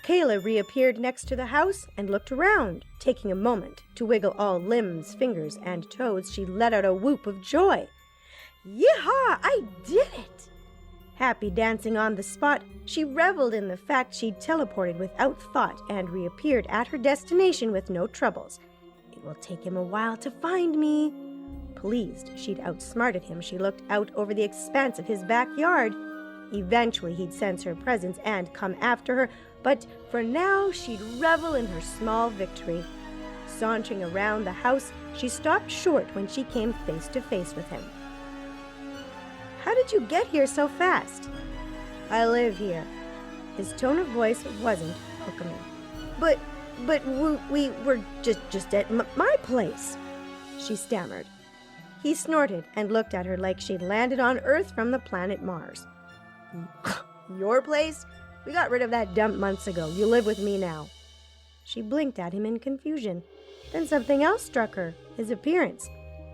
Kayla reappeared next to the house and looked around. Taking a moment to wiggle all limbs, fingers, and toes, she let out a whoop of joy. Yeehaw! I did it! Happy dancing on the spot, she reveled in the fact she'd teleported without thought and reappeared at her destination with no troubles. It will take him a while to find me. Pleased she'd outsmarted him, she looked out over the expanse of his backyard. Eventually he'd sense her presence and come after her, but for now she'd revel in her small victory. Sauntering around the house, she stopped short when she came face to face with him. How did you get here so fast? I live here. His tone of voice wasn't welcoming. But we were just at my place, she stammered. He snorted and looked at her like she'd landed on Earth from the planet Mars. Your place? We got rid of that dump months ago. You live with me now. She blinked at him in confusion. Then something else struck her, his appearance.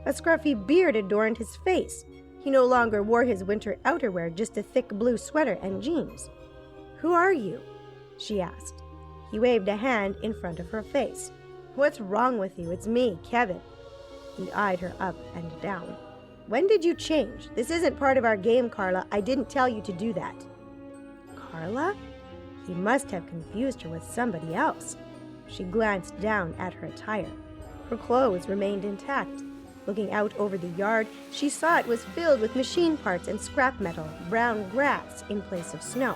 A scruffy beard adorned his face. He no longer wore his winter outerwear, just a thick blue sweater and jeans. Who are you? She asked. He waved a hand in front of her face. What's wrong with you? It's me, Kevin. He eyed her up and down. When did you change? This isn't part of our game, Carla. I didn't tell you to do that. Carla? He must have confused her with somebody else. She glanced down at her attire. Her clothes remained intact. Looking out over the yard, she saw it was filled with machine parts and scrap metal, brown grass in place of snow.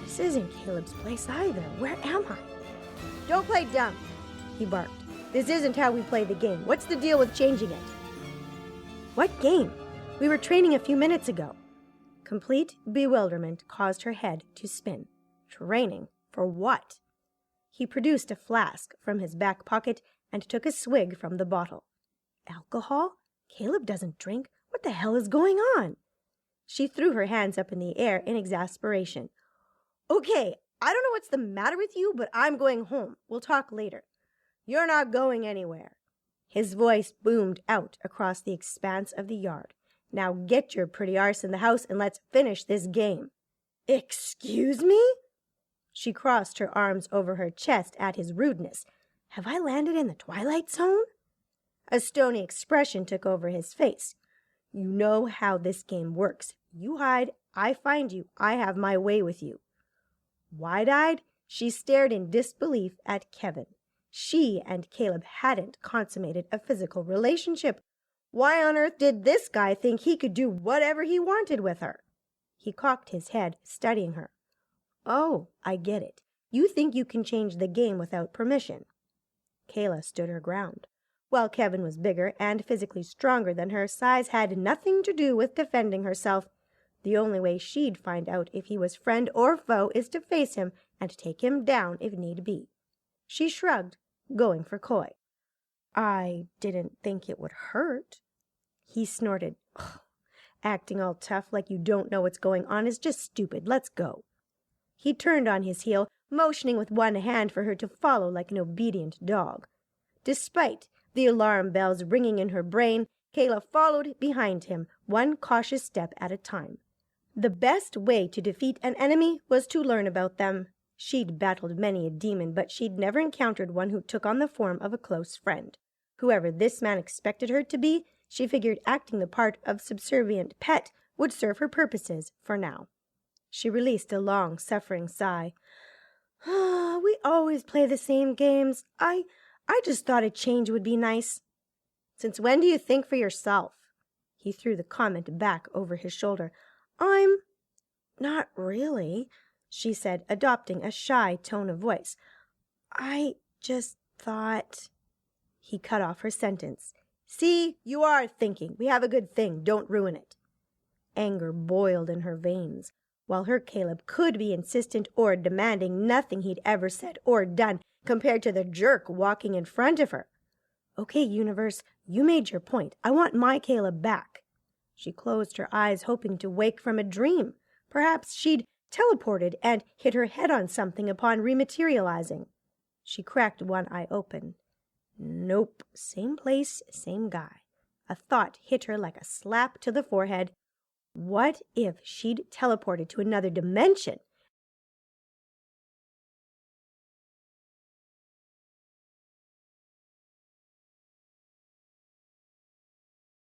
This isn't Caleb's place either. Where am I? Don't play dumb, he barked. This isn't how we play the game. What's the deal with changing it? What game? We were training a few minutes ago. Complete bewilderment caused her head to spin. Training? For what? He produced a flask from his back pocket and took a swig from the bottle. Alcohol? Caleb doesn't drink. What the hell is going on? She threw her hands up in the air in exasperation. Okay, I don't know what's the matter with you, but I'm going home. We'll talk later. You're not going anywhere. His voice boomed out across the expanse of the yard. Now get your pretty arse in the house and let's finish this game. Excuse me? She crossed her arms over her chest at his rudeness. Have I landed in the Twilight Zone? A stony expression took over his face. You know how this game works. You hide, I find you, I have my way with you. Wide-eyed, she stared in disbelief at Kevin. She and Caleb hadn't consummated a physical relationship. Why on earth did this guy think he could do whatever he wanted with her? He cocked his head, studying her. Oh, I get it. You think you can change the game without permission. Kayla stood her ground. While Kevin was bigger and physically stronger than her, size had nothing to do with defending herself. The only way she'd find out if he was friend or foe is to face him and take him down if need be. She shrugged, going for coy. I didn't think it would hurt. He snorted. Ugh, acting all tough like you don't know what's going on is just stupid. Let's go. He turned on his heel, motioning with one hand for her to follow like an obedient dog. Despite the alarm bells ringing in her brain, Kayla followed behind him, one cautious step at a time. The best way to defeat an enemy was to learn about them. She'd battled many a demon, but she'd never encountered one who took on the form of a close friend. Whoever this man expected her to be, she figured acting the part of subservient pet would serve her purposes for now. She released a long, suffering sigh. We always play the same games. I just thought a change would be nice. Since when do you think for yourself? He threw the comment back over his shoulder. I'm not really, she said, adopting a shy tone of voice. I just thought... He cut off her sentence. See, you are thinking. We have a good thing. Don't ruin it. Anger boiled in her veins. While her Caleb could be insistent or demanding, nothing he'd ever said or done compared to the jerk walking in front of her. Okay, universe, you made your point. I want my Caleb back. She closed her eyes, hoping to wake from a dream. Perhaps she'd teleported and hit her head on something upon rematerializing. She cracked one eye open. Nope, same place, same guy. A thought hit her like a slap to the forehead. What if she'd teleported to another dimension?